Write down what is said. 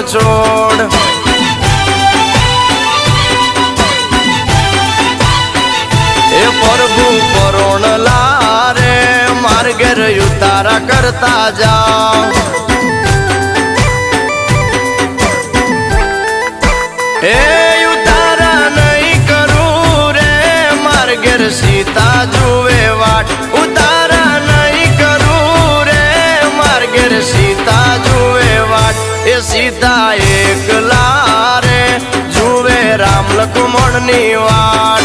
છોડ એ પ્રભુ પરોણ લારે માર્ગે ઉતારા કરતા જાઓ એ ઉતારા નહીં કરું રે માર્ગે સીતા જુએ વાટ ઉતારા નહીં કરું રે માર્ગે સીતા જુએ વાટ એ સીતા એકલા રે જુએ રામ લક્ષ્મણ ની વાટ